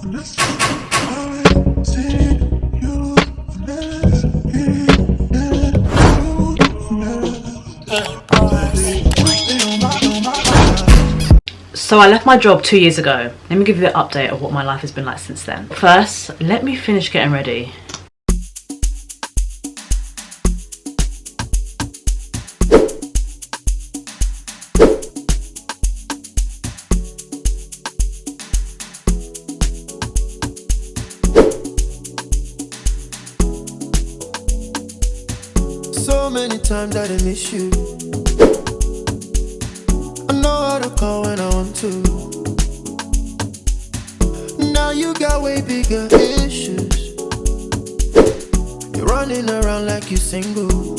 So I left my job 2 years ago. Let me give you the update of what my life has been like since then. First, let me finish getting ready. So many times that I miss you. I know how to call when I want to. Now you got way bigger issues. You're running around like you single.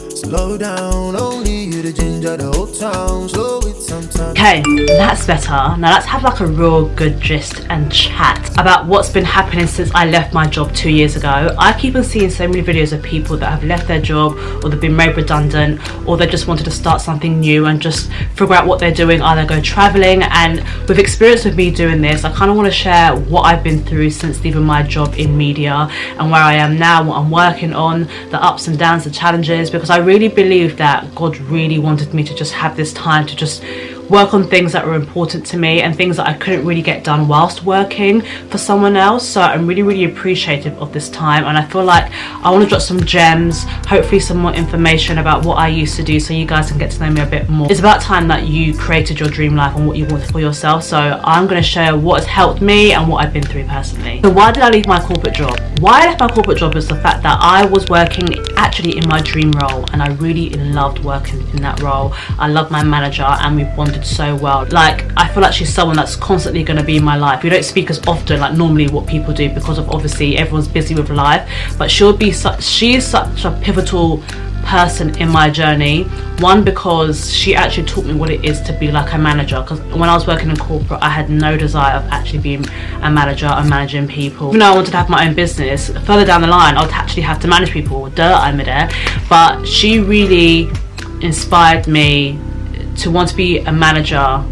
Slow down, only you the ginger the whole town. Slow it sometimes. Okay, that's better. Now let's have like a real good gist and chat about what's been happening since I left my job 2 years ago. I keep on seeing so many videos of people that have left their job, or they've been made redundant, or they just wanted to start something new and just figure out what they're doing, either go traveling. And with experience with me doing this, I kind of want to share what I've been through since leaving my job in media and where I am now, what I'm working on, the ups and downs, the challenges, because I really believe that God really wanted me to just have this time to just work on things that were important to me and things that I couldn't really get done whilst working for someone else. So I'm really appreciative of this time, and I feel like I want to drop some gems, hopefully some more information about what I used to do, so you guys can get to know me a bit more. It's about time that you created your dream life and what you wanted for yourself, so I'm going to share what has helped me and what I've been through personally. So why did I leave my corporate job? Why I left my corporate job is the fact that I was working actually in my dream role, and I really loved working in that role. I loved my manager and we bonded so well. Like, I feel like she's someone that's constantly going to be in my life. We don't speak as often like normally what people do, because of obviously everyone's busy with life, but she is such a pivotal person in my journey. One, because she actually taught me what it is to be like a manager, because when I was working in corporate I had no desire of actually being a manager and managing people. Even though I wanted to have my own business, further down the line I would actually have to manage people. I'm there. But she really inspired me to want to be a manager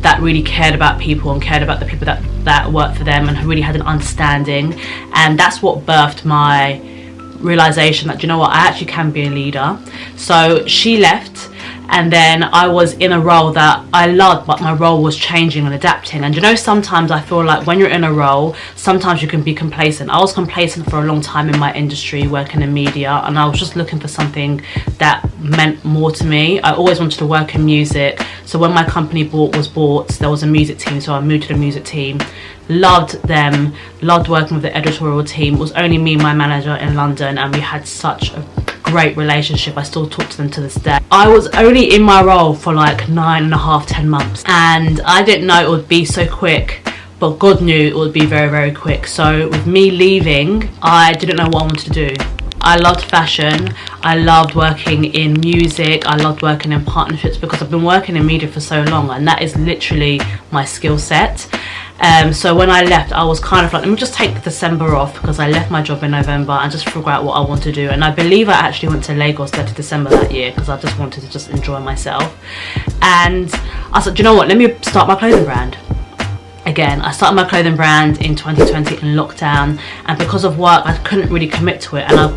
that really cared about people and cared about the people that worked for them, and who really had an understanding. And that's what birthed my realization that, you know what, I actually can be a leader. So she left, and then I was in a role that I loved, but my role was changing and adapting. And you know, sometimes I feel like when you're in a role, sometimes you can be complacent. I was complacent for a long time in my industry, working in media, and I was just looking for something that meant more to me. I always wanted to work in music, so when my company was bought, there was a music team, so I moved to the music team. Loved them, loved working with the editorial team. It was only me and my manager in London, and we had such a great relationship. I still talk to them to this day. I was only in my role for like 9.5, 10 months, and I didn't know it would be so quick, but God knew it would be very quick. So with me leaving, I didn't know what I wanted to do. I loved fashion, I loved working in music, I loved working in partnerships, because I've been working in media for so long, and that is literally my skill set. So when I left, I was kind of like, let me just take December off, because I left my job in November, and just figure out what I want to do. And I believe I actually went to Lagos 30 December that year, because I just wanted to just enjoy myself. And I said, you know what, let me start my clothing brand. Again, I started my clothing brand in 2020 in lockdown, and because of work I couldn't really commit to it, and I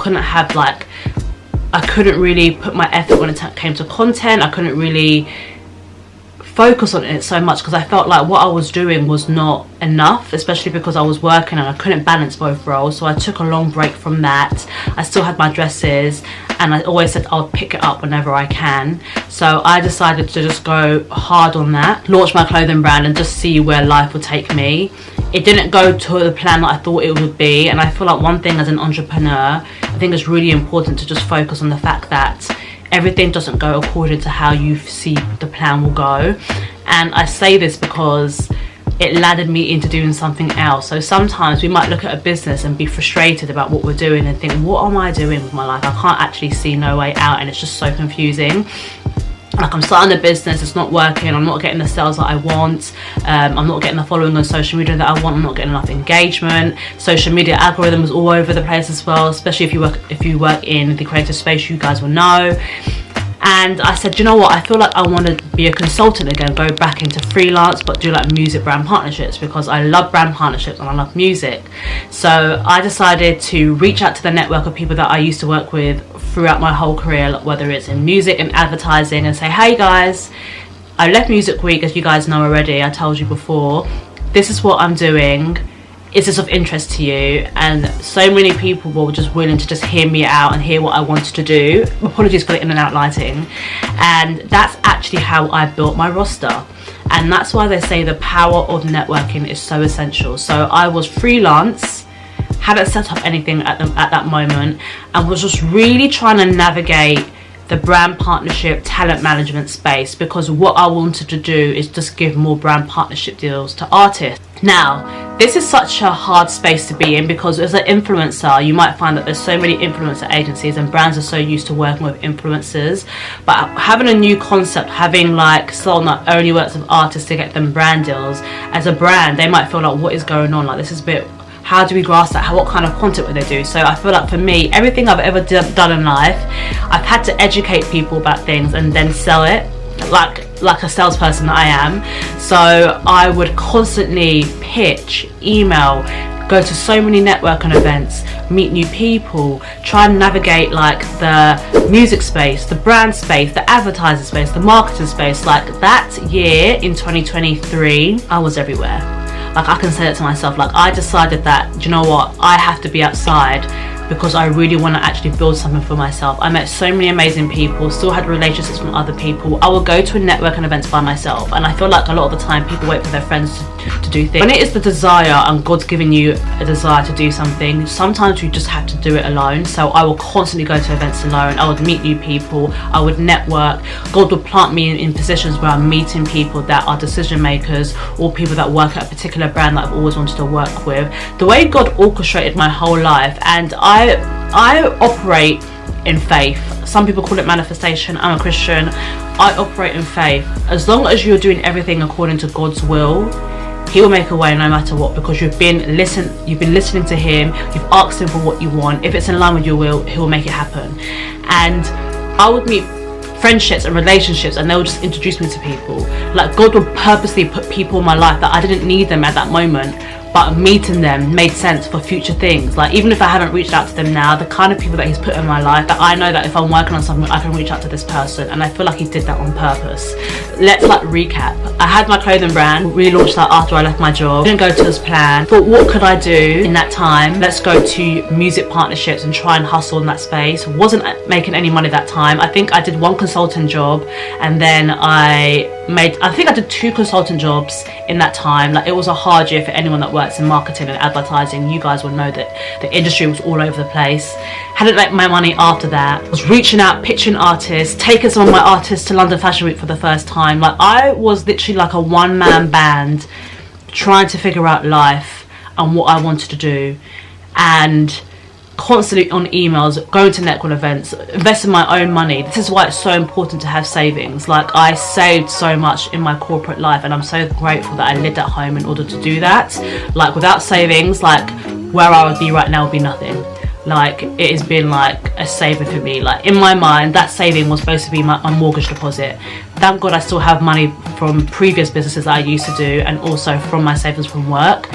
couldn't really put my effort when it came to content. I couldn't really focus on it so much, because I felt like what I was doing was not enough, especially because I was working and I couldn't balance both roles. So I took a long break from that. I still had my dresses, and I always said I'll pick it up whenever I can. So I decided to just go hard on that, launch my clothing brand, and just see where life would take me. It didn't go to the plan that I thought it would be, and I feel like one thing as an entrepreneur, I think it's really important to just focus on the fact that everything doesn't go according to how you see the plan will go. And I say this because it laddered me into doing something else. So sometimes we might look at a business and be frustrated about what we're doing and think, what am I doing with my life? I can't actually see no way out, and it's just so confusing. Like, I'm starting a business, it's not working, I'm not getting the sales that I want, I'm not getting the following on social media that I want, I'm not getting enough engagement. Social media algorithms all over the place as well, especially if you work in the creative space, you guys will know. And I said, you know what, I feel like I want to be a consultant again, go back into freelance, but do like music brand partnerships, because I love brand partnerships and I love music. So I decided to reach out to the network of people that I used to work with throughout my whole career, whether it's in music and advertising, and say, hey guys, I left Music Week, as you guys know already, I told you before, this is what I'm doing. Is this of interest to you? And so many people were just willing to just hear me out and hear what I wanted to do. Apologies for the in and out lighting. And that's actually how I built my roster. And that's why they say the power of networking is so essential. So I was freelance, hadn't set up anything at that moment, and was just really trying to navigate the brand partnership, talent management space, because what I wanted to do is just give more brand partnership deals to artists. Now, this is such a hard space to be in, because as an influencer, you might find that there's so many influencer agencies and brands are so used to working with influencers. But having a new concept, having like someone that only works with artists to get them brand deals, as a brand, they might feel like, what is going on? Like, this is a bit, how do we grasp that? What kind of content would they do? So I feel like for me, everything I've ever done in life, I've had to educate people about things and then sell it, like a salesperson that I am. So I would constantly pitch, email, go to so many networking events, meet new people, try and navigate like the music space, the brand space, the advertiser space, the marketing space. Like that year in 2023, I was everywhere. Like, I can say that to myself, like, I decided that, do you know what, I have to be outside, because I really want to actually build something for myself. I met so many amazing people, still had relationships from other people. I will go to a networking events by myself, and I feel like a lot of the time people wait for their friends to do things. When it is the desire and God's giving you a desire to do something, sometimes you just have to do it alone. So I will constantly go to events alone. I would meet new people, I would network. God would plant me in positions where I'm meeting people that are decision makers, or people that work at a particular brand that I've always wanted to work with. The way God orchestrated my whole life, and I operate in faith. Some people call it manifestation. I'm a Christian. I operate in faith. As long as you're doing everything according to God's will, He will make a way no matter what, because you've been listening to Him, you've asked Him for what you want. If it's in line with your will, He will make it happen. And I would meet friendships and relationships, and they'll just introduce me to people. Like, God would purposely put people in my life that I didn't need them at that moment, but meeting them made sense for future things. Like, even if I haven't reached out to them now, the kind of people that He's put in my life, that I know that if I'm working on something, I can reach out to this person, and I feel like He did that on purpose. Let's like recap. I had my clothing brand, relaunched that after I left my job. Didn't go to as planned. But what could I do in that time? Let's go to music partnerships and try and hustle in that space. Wasn't making any money that time. I think I did one consulting job, and then I think I did 2 consultant jobs in that time. Like, it was a hard year for anyone that works in marketing and advertising. You guys will know that the industry was all over the place. Hadn't made my money after that. Was reaching out, pitching artists, taking some of my artists to London Fashion Week for the first time. Like, I was literally like a one-man band trying to figure out life and what I wanted to do, and constantly on emails, going to networking events, investing my own money. This is why it's so important to have savings. Like, I saved so much in my corporate life, and I'm so grateful that I lived at home in order to do that. Like, without savings, like, where I would be right now would be nothing. Like, it has been like a saving for me. Like, in my mind, that saving was supposed to be my mortgage deposit. Thank God I still have money from previous businesses that I used to do, and also from my savings from work.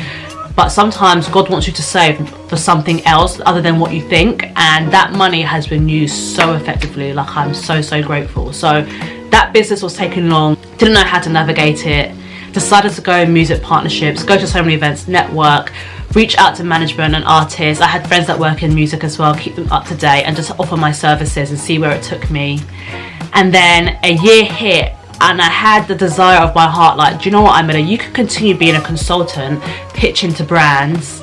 But sometimes God wants you to save for something else other than what you think, and that money has been used so effectively. Like, I'm so grateful. So that business was taking long, didn't know how to navigate it, decided to go in music partnerships, go to so many events, network, reach out to management and artists. I had friends that work in music as well, keep them up to date, and just offer my services and see where it took me. And then a year hit, and I had the desire of my heart, like, do you know what, Amida, you could continue being a consultant, pitching to brands,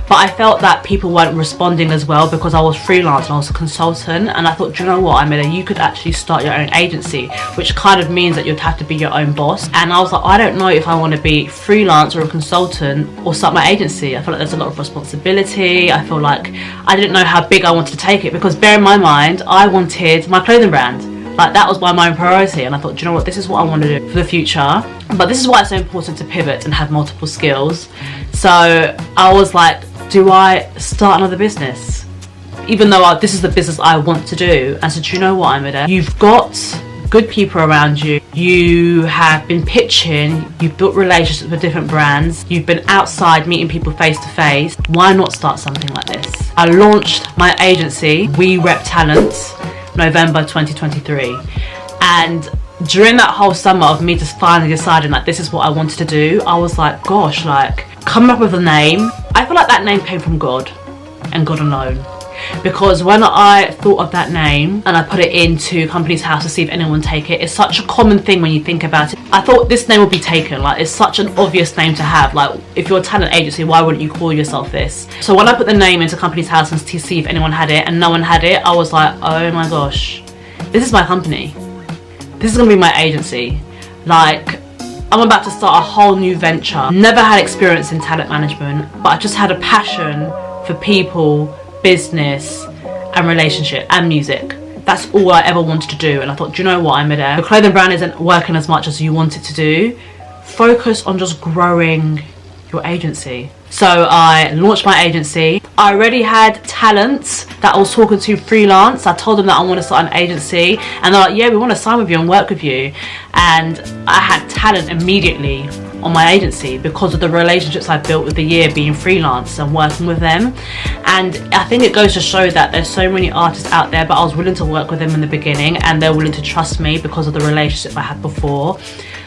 but I felt that people weren't responding as well because I was freelance and I was a consultant. And I thought, do you know what, Amida, you could actually start your own agency, which kind of means that you'd have to be your own boss. And I was like, I don't know if I want to be freelance or a consultant or start my agency. I feel like there's a lot of responsibility. I feel like I didn't know how big I wanted to take it, because bear in my mind, I wanted my clothing brand. Like, that was my main priority, and I thought, do you know what, this is what I want to do for the future. But this is why it's so important to pivot and have multiple skills. So I was like, do I start another business? even though this is the business I want to do. I said, you know what, Amida, you've got good people around you, you have been pitching, you've built relationships with different brands, you've been outside meeting people face to face, why not start something like this? I launched my agency, We Rep Talent, November 2023, and during that whole summer of me just finally deciding like this is what I wanted to do, I was like, gosh, like coming up with a name, I feel like that name came from God and God alone. Because when I thought of that name and I put it into Company's House to see if anyone would take it, it's such a common thing when you think about it. I thought this name would be taken, like it's such an obvious name to have. Like if you're a talent agency, why wouldn't you call yourself this? So when I put the name into Company's House and to see if anyone had it and no one had it, I was like, oh my gosh, this is my company. This is gonna be my agency. Like I'm about to start a whole new venture. Never had experience in talent management, but I just had a passion for people, business and relationship and music. That's all I ever wanted to do. And I thought, do you know what, Amida, the clothing brand isn't working as much as you want it to do. Focus on just growing your agency. So I launched my agency. I already had talents that I was talking to freelance. I told them that I want to start an agency and they're like, yeah, we want to sign with you and work with you. And I had talent immediately on my agency because of the relationships I built with the year being freelance and working with them. And I think it goes to show that there's so many artists out there, but I was willing to work with them in the beginning and they're willing to trust me because of the relationship I had before.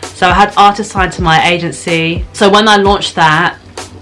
So I had artists signed to my agency. So when I launched that,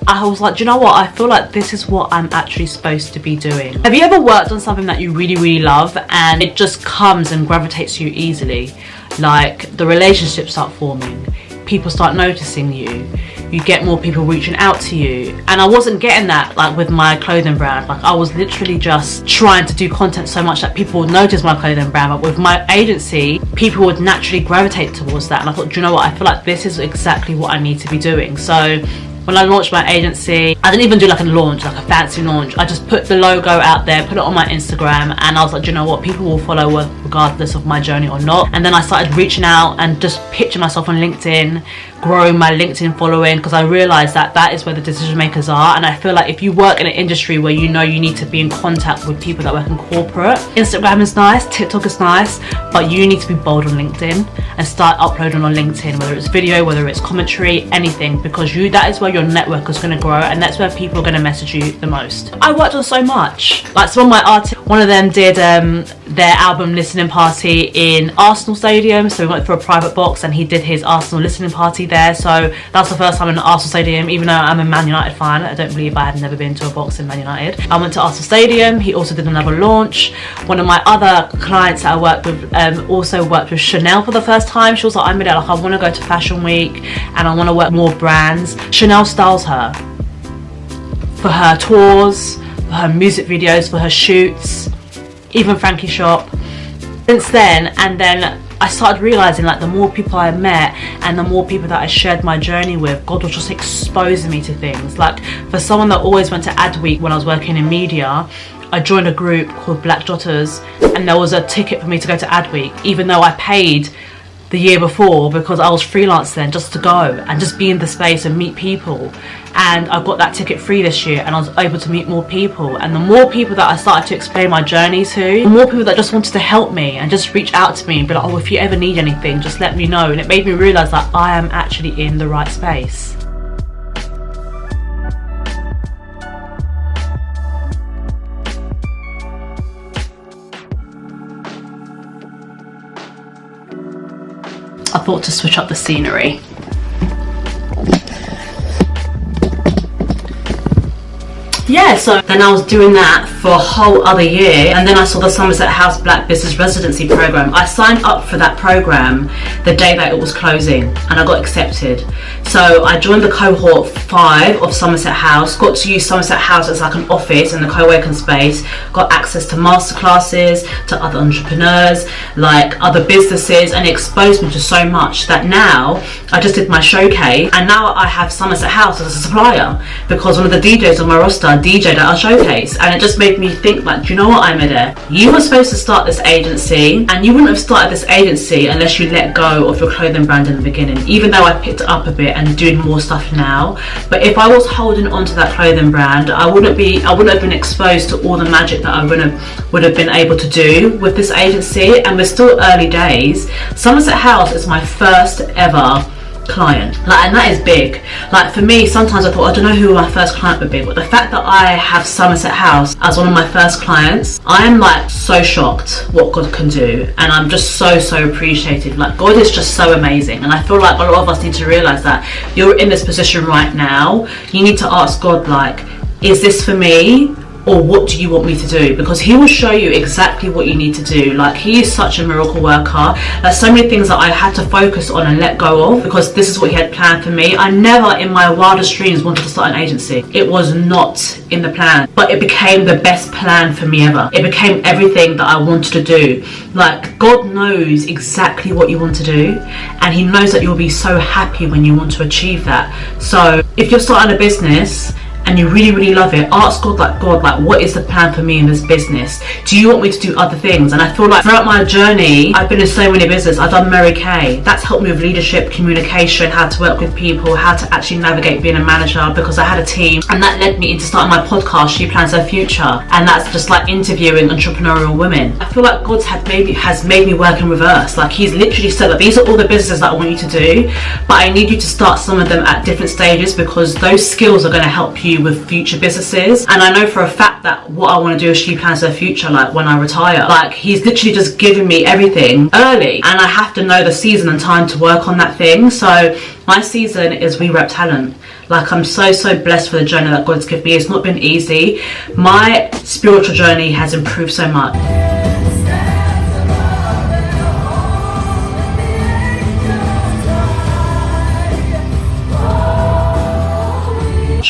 I was like, do you know what, I feel like this is what I'm actually supposed to be doing. Have you ever worked on something that you really, really love and it just comes and gravitates you easily? Like the relationships start forming, people start noticing you, you get more people reaching out to you. And I wasn't getting that like with my clothing brand. Like I was literally just trying to do content so much that people would notice my clothing brand, but with my agency people would naturally gravitate towards that. And I thought, do you know what, I feel like this is exactly what I need to be doing. So when I launched my agency, I didn't even do like a launch, like a fancy launch. I just put the logo out there, put it on my Instagram, and I was like, do you know what, people will follow regardless of my journey or not. And then I started reaching out and just pitching myself on LinkedIn, growing my LinkedIn following, because I realized that that is where the decision makers are. And I feel like if you work in an industry where you know you need to be in contact with people that work in corporate, Instagram is nice, TikTok is nice, but you need to be bold on LinkedIn and start uploading on LinkedIn, whether it's video, whether it's commentary, anything, because that is where your network is going to grow and that's where people are going to message you the most. I worked on so much. Like some of my artists, one of them did their album listening party in Arsenal Stadium, so we went for a private box and he did his Arsenal listening party there. So that's the first time in the Arsenal Stadium, even though I'm a Man United fan. I don't believe I had never been to a box in Man United. I went to Arsenal Stadium. He also did another launch. One of my other clients that I worked with also worked with Chanel for the first time. She was like, I'm like, I want to go to Fashion Week and I want to work more brands. Chanel styles her for her tours, for her music videos, for her shoots, even Frankie Shop. Since then, and then I started realizing like the more people I met and the more people that I shared my journey with, God was just exposing me to things. Like for someone that always went to Adweek when I was working in media, I joined a group called Black Jotters and there was a ticket for me to go to Adweek, even though I paid the year before because I was freelance then, just to go and just be in the space and meet people. And I got that ticket free this year and I was able to meet more people. And the more people that I started to explain my journey to, the more people that just wanted to help me and just reach out to me and be like, oh, if you ever need anything, just let me know. And it made me realize that I am actually in the right space. I thought to switch up the scenery. Yeah, so then I was doing that for a whole other year, and then I saw the Somerset House Black Business Residency Program. I signed up for that program the day that it was closing and I got accepted. So I joined the cohort 5 of Somerset House, got to use Somerset House as like an office in the co-working space, got access to masterclasses, to other entrepreneurs, like other businesses, and it exposed me to so much that now I just did my showcase and now I have Somerset House as a supplier because one of the DJs on my roster DJ'd at our showcase, and it just made made me think like, do you know what, Amade? You were supposed to start this agency, and you wouldn't have started this agency unless you let go of your clothing brand in the beginning, even though I picked it up a bit and doing more stuff now. But if I was holding on to that clothing brand, I wouldn't have been exposed to all the magic that I would have been able to do with this agency. And we're still early days. Somerset House is my first ever client, like, and that is big. Like, for me, sometimes I thought, I don't know who my first client would be, but the fact that I have Somerset House as one of my first clients, I am like so shocked what God can do, and I'm just so appreciative. Like, God is just so amazing, and I feel like a lot of us need to realize that you're in this position right now. You need to ask God, like, is this for me? Or what do you want me to do? Because he will show you exactly what you need to do. Like, he is such a miracle worker. There's so many things that I had to focus on and let go of, because this is what he had planned for me. I never in my wildest dreams wanted to start an agency. It was not in the plan, but it became the best plan for me ever. It became everything that I wanted to do. Like, God knows exactly what you want to do, and he knows that you'll be so happy when you want to achieve that. So if you're starting a business and you really love it, ask God, like, what is the plan for me in this business? Do you want me to do other things? And I feel like throughout my journey, I've been in so many businesses. I've done Mary Kay. That's helped me with leadership, communication, how to work with people, how to actually navigate being a manager, because I had a team. And that led me into starting my podcast, She Plans Her Future. And that's just like interviewing entrepreneurial women. I feel like God has made me work in reverse. Like, he's literally said that these are all the businesses that I want you to do, but I need you to start some of them at different stages, because those skills are going to help you with future businesses. And I know for a fact that what I want to do is She Plans Her Future, like when I retire. Like, he's literally just giving me everything early, and I have to know the season and time to work on that thing. So my season is We Rep Talent. Like, I'm so blessed for the journey that God's given me. It's not been easy. My spiritual journey has improved so much.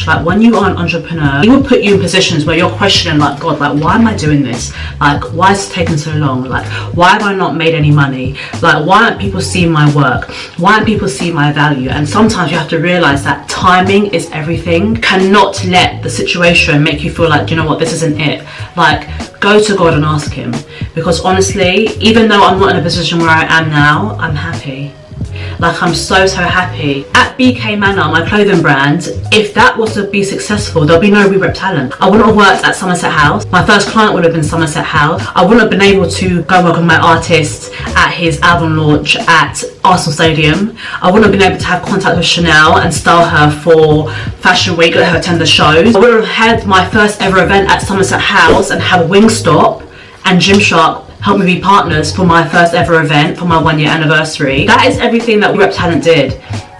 Like, when you are an entrepreneur, he will put you in positions where you're questioning, like, God, like, why am I doing this? Like, why is it taking so long? Like, why have I not made any money? Like, why aren't people seeing my work? Why aren't people seeing my value? And sometimes you have to realize that timing is everything. You cannot let the situation make you feel like, you know what, this isn't it. Like, go to God and ask him, because honestly, even though I'm not in a position where I am now, I'm happy. Like, I'm so happy. At BK Manor, my clothing brand, if that was to be successful, there'll be no We Rep Talent. I wouldn't have worked at Somerset House. My first client would have been Somerset House. I wouldn't have been able to go work with my artist at his album launch at Arsenal Stadium. I wouldn't have been able to have contact with Chanel and style her for Fashion Week, let her attend the shows. I would have had my first ever event at Somerset House and have Wingstop and Gymshark helped me be partners for my first ever event for my 1-year anniversary. That is everything that We Rep Talent did.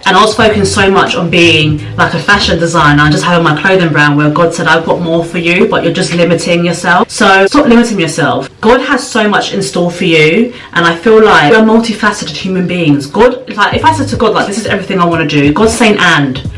And I was focusing so much on being like a fashion designer and just having my clothing brand, where God said, I've got more for you, but you're just limiting yourself. So stop limiting yourself. God has so much in store for you, and I feel like we're multifaceted human beings. God, like, if I said to God, like, this is everything I want to do, God's saying, and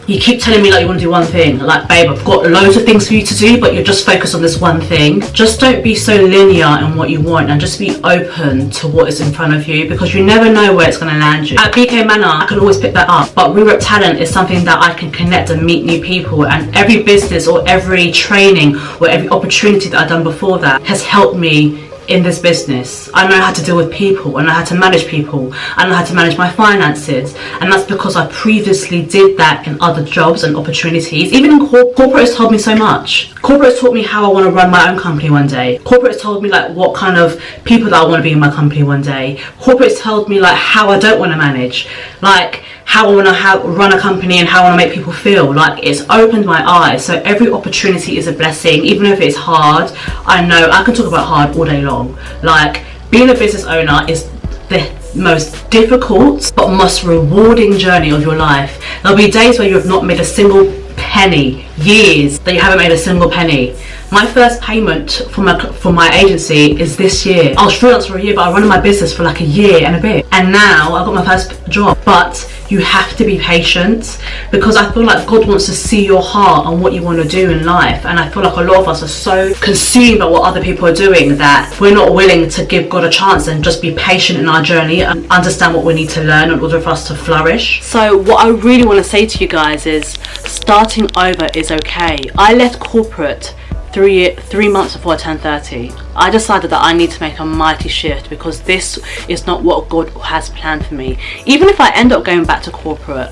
you keep telling me like you want to do one thing. Like, babe, I've got loads of things for you to do, but you're just focused on this one thing. Just don't be so linear in what you want, and just be open to what is in front of you, because you never know where it's going to land you. At BK Manor, I can always pick that up, but We Rep Talent is something that I can connect and meet new people, and every business or every training or every opportunity that I've done before that has helped me in this business. I know how to deal with people, I know how to manage people, I know how to manage my finances, and that's because I previously did that in other jobs and opportunities. Even in corporate has taught me so much. Corporate has taught me how I want to run my own company one day. Corporate has told me like what kind of people that I want to be in my company one day. Corporate has told me like how I don't want to manage, like how I want to run a company and how I want to make people feel. Like, it's opened my eyes. So every opportunity is a blessing, even if it's hard. I know I can talk about hard all day long. Like, being a business owner is the most difficult but most rewarding journey of your life. There'll be days where you have not made a single penny, years that you haven't made a single penny. My first payment for my agency is this year. I was freelance for a year, but I run my business for like a year and a bit, and now I've got my first job. But you have to be patient, because I feel like God wants to see your heart and what you want to do in life. And I feel like a lot of us are so consumed by what other people are doing that we're not willing to give God a chance and just be patient in our journey and understand what we need to learn in order for us to flourish. So what I really want to say to you guys is, starting over is okay. I left corporate 3 months before I turned 30, I decided that I need to make a mighty shift, because this is not what God has planned for me. Even if I end up going back to corporate,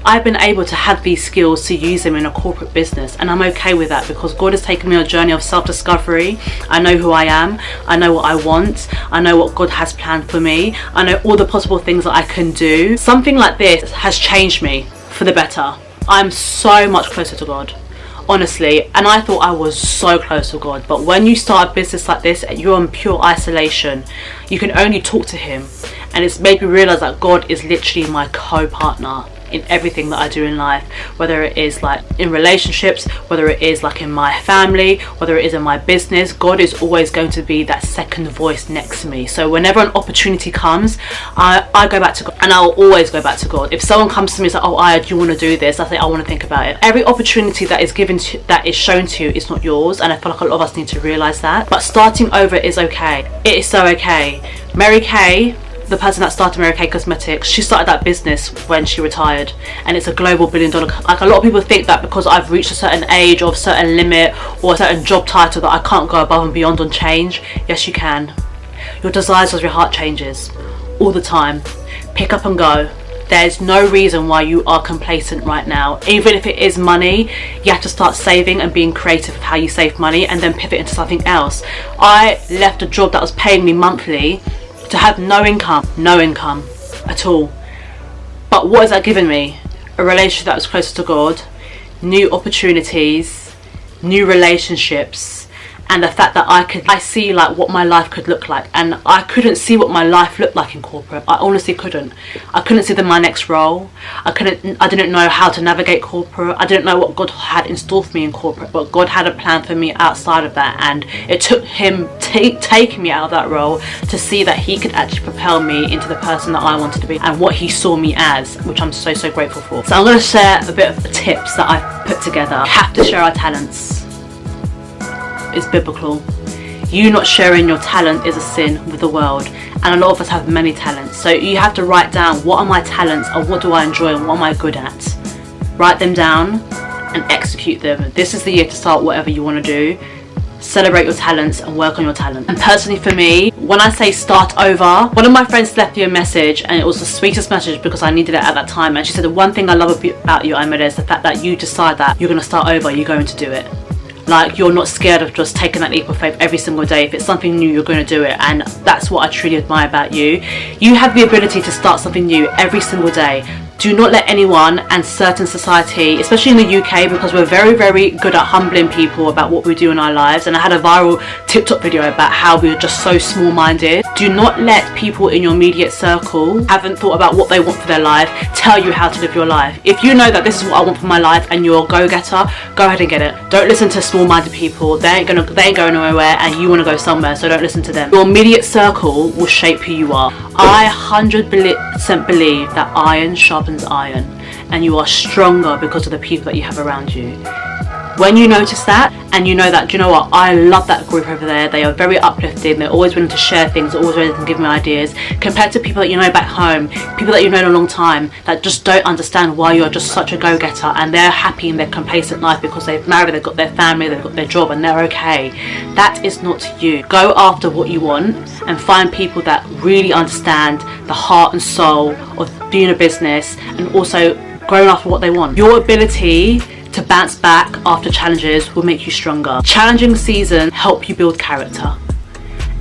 I've been able to have these skills to use them in a corporate business, and I'm okay with that, because God has taken me on a journey of self-discovery. I know who I am, I know what I want, I know what God has planned for me, I know all the possible things that I can do. Something like this has changed me for the better. I'm so much closer to God, honestly, and I thought I was so close to God, but when you start a business like this, you're in pure isolation. You can only talk to Him, and it's made me realize that God is literally my co-partner in everything that I do in life, whether it is like in relationships, whether it is like in my family, whether it is in my business. God is always going to be that second voice next to me. So whenever an opportunity comes, I go back to God, and I'll always go back to God. If someone comes to me and says, oh Aya, do you want to do this? I say, I want to think about it. Every opportunity that is given to, that is shown to you, is not yours, and I feel like a lot of us need to realize that. But starting over is okay. It is so okay. Mary Kay, the person that started Mary Kay Cosmetics, she started that business when she retired, and it's a global $1 billion. Like, a lot of people think that because I've reached a certain age or a certain limit or a certain job title that I can't go above and beyond on change. Yes, you can. Your desires of your heart changes all the time. Pick up and go. There's no reason why you are complacent right now. Even if it is money, you have to start saving and being creative with how you save money, and then pivot into something else. I left a job that was paying me monthly to have no income at all. But what has that given me? A relationship that was closer to God, new opportunities, new relationships, and the fact that I see like what my life could look like. And I couldn't see what my life looked like in corporate. I honestly couldn't. I couldn't see my next role. I didn't know how to navigate corporate. I didn't know what God had in store for me in corporate, but God had a plan for me outside of that, and it took Him taking me out of that role to see that He could actually propel me into the person that I wanted to be and what He saw me as, which I'm so grateful for. So I'm going to share a bit of tips that I've put together. We have to share our talents. It's biblical. You not sharing your talent is a sin with the world, and a lot of us have many talents. So you have to write down, what are my talents, and what do I enjoy, and what am I good at? Write them down and execute them. This is the year to start whatever you want to do. Celebrate your talents and work on your talent. And personally for me, when I say start over, one of my friends left me a message, and it was the sweetest message because I needed it at that time, and she said, the one thing I love about you, Amanda, is the fact that you decide that you're going to start over, you're going to do it. Like, you're not scared of just taking that leap of faith every single day. If it's something new, you're going to do it, and that's what I truly admire about you. You have the ability to start something new every single day. Do not let anyone and certain society, especially in the UK, because we're very good at humbling people about what we do in our lives, and I had a viral TikTok video about how we're just so small-minded. Do not let people in your immediate circle, haven't thought about what they want for their life, tell you how to live your life. If you know that this is what I want for my life and you're a go-getter, go ahead and get it. Don't listen to small-minded people. They ain't going nowhere, and you want to go somewhere, so don't listen to them. Your immediate circle will shape who you are. I 100% believe that iron sharpens iron, and you are stronger because of the people that you have around you. When you notice that, and you know that, do you know what, I love that group over there, they are very uplifting, they're always willing to share things, they're always ready to give me ideas, compared to people that you know back home, people that you've known a long time, that just don't understand why you're just such a go-getter, and they're happy in their complacent life because they've married, they've got their family, they've got their job, and they're okay. That is not you. Go after what you want, and find people that really understand the heart and soul of being a business, and also going after what they want. Your ability to bounce back after challenges will make you stronger. Challenging seasons help you build character.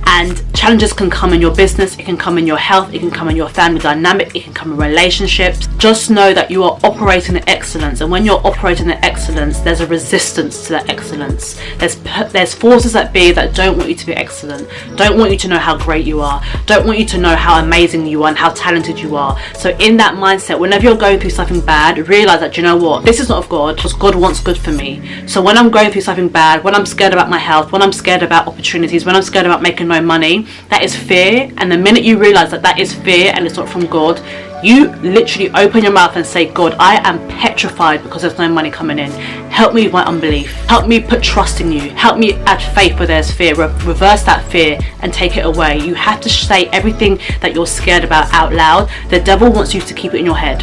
And challenges can come in your business, it can come in your health, it can come in your family dynamic, it can come in relationships. Just know that you are operating in excellence, and when you're operating in excellence, there's a resistance to that excellence. There's forces that be that don't want you to be excellent, don't want you to know how great you are, don't want you to know how amazing you are and how talented you are. So in that mindset, whenever you're going through something bad, realize that, you know what, this is not of God, because God wants good for me. So when I'm going through something bad, when I'm scared about my health, when I'm scared about opportunities, when I'm scared about making no money, that is fear. And the minute you realize that that is fear and it's not from God, you literally open your mouth and say, God, I am petrified because there's no money coming in. Help me with my unbelief. Help me put trust in you. Help me add faith where there's fear. Reverse that fear and take it away. You have to say everything that you're scared about out loud. The devil wants you to keep it in your head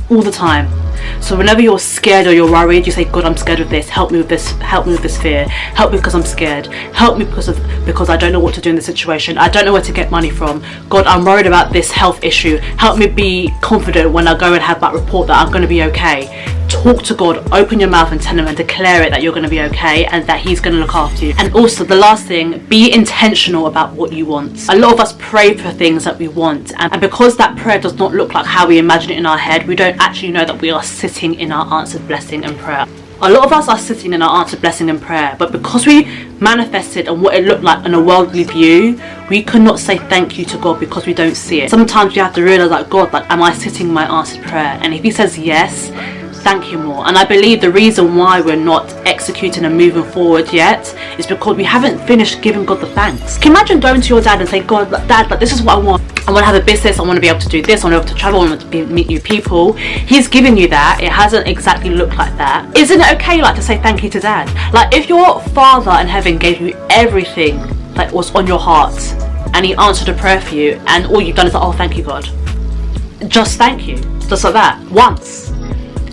all the time. So whenever you're scared or you're worried, you say, God, I'm scared of this, help me with this, help me with this fear, help me because I'm scared, help me because I don't know what to do in this situation, I don't know where to get money from, God, I'm worried about this health issue, help me be confident when I go and have that report that I'm going to be okay. Talk to God, open your mouth and tell him and declare it that you're going to be okay and that he's going to look after you. And also the last thing, be intentional about what you want. A lot of us pray for things that we want, and because that prayer does not look like how we imagine it in our head, we don't actually know that we are sitting in our answered blessing and prayer. A lot of us are sitting in our answered blessing and prayer, but because we manifested and what it looked like in a worldly view, we could not say thank you to God because we don't see it. Sometimes you have to realize, like, God, like, am I sitting in my answered prayer? And if he says yes, thank you more. And I believe the reason why we're not executing and moving forward yet is because we haven't finished giving God the thanks. Can you imagine going to your dad and saying, God, Dad, like, this is what I want. I want to have a business, I want to be able to do this, I want to be able to travel, I want to meet new people. He's given you that. It hasn't exactly looked like that. Isn't it okay, like, to say thank you to Dad? Like, if your Father in heaven gave you everything that was on your heart and he answered a prayer for you and all you've done is like, oh, thank you, God. Just thank you. Just like that. Once.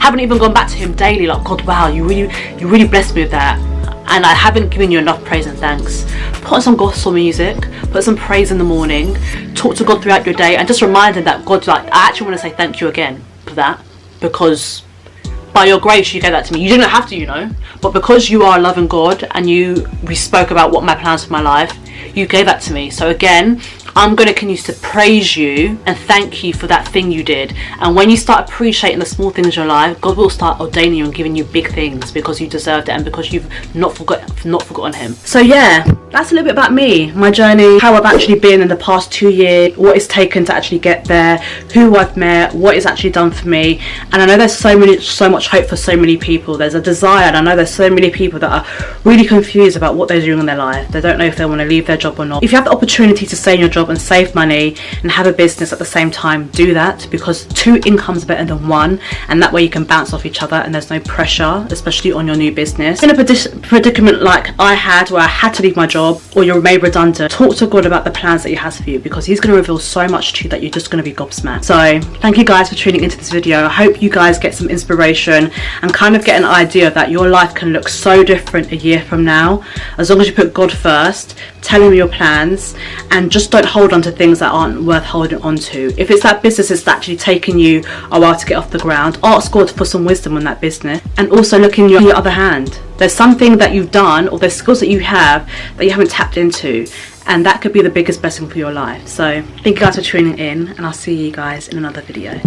Haven't even gone back to him daily, like, God, wow, you really blessed me with that, and I haven't given you enough praise and thanks. Put on some gospel music, put some praise in the morning, talk to God throughout your day, and just remind him that, God, like, I actually want to say thank you again for that, because by your grace you gave that to me. You didn't have to, you know, but because you are a loving God and we spoke about what my plans for my life, you gave that to me. So again, I'm going to continue to praise you and thank you for that thing you did. And when you start appreciating the small things in your life, God will start ordaining you and giving you big things because you deserved it and because you've not forgotten him. So yeah, that's a little bit about me, my journey, how I've actually been in the past 2 years, what it's taken to actually get there, who I've met, what it's actually done for me. And I know there's so much hope for so many people. There's a desire, and I know there's so many people that are really confused about what they're doing in their life. They don't know if they want to leave their job or not. If you have the opportunity to stay in your job and save money and have a business at the same time, do that, because 2 incomes are better than 1, and that way you can bounce off each other and there's no pressure, especially on your new business. In a predicament like I had, where I had to leave my job or you're made redundant, talk to God about the plans that he has for you, because he's going to reveal so much to you that you're just going to be gobsmacked. So thank you guys for tuning into this video. I hope you guys get some inspiration and kind of get an idea that your life can look so different a year from now, as long as you put God first, tell him your plans, and just don't hold on to things that aren't worth holding on to. If it's that business that's actually taking you a while to get off the ground, ask God for some wisdom on that business. And also look in your other hand. There's something that you've done, or there's skills that you have that you haven't tapped into, and that could be the biggest blessing for your life. So thank you guys for tuning in, and I'll see you guys in another video.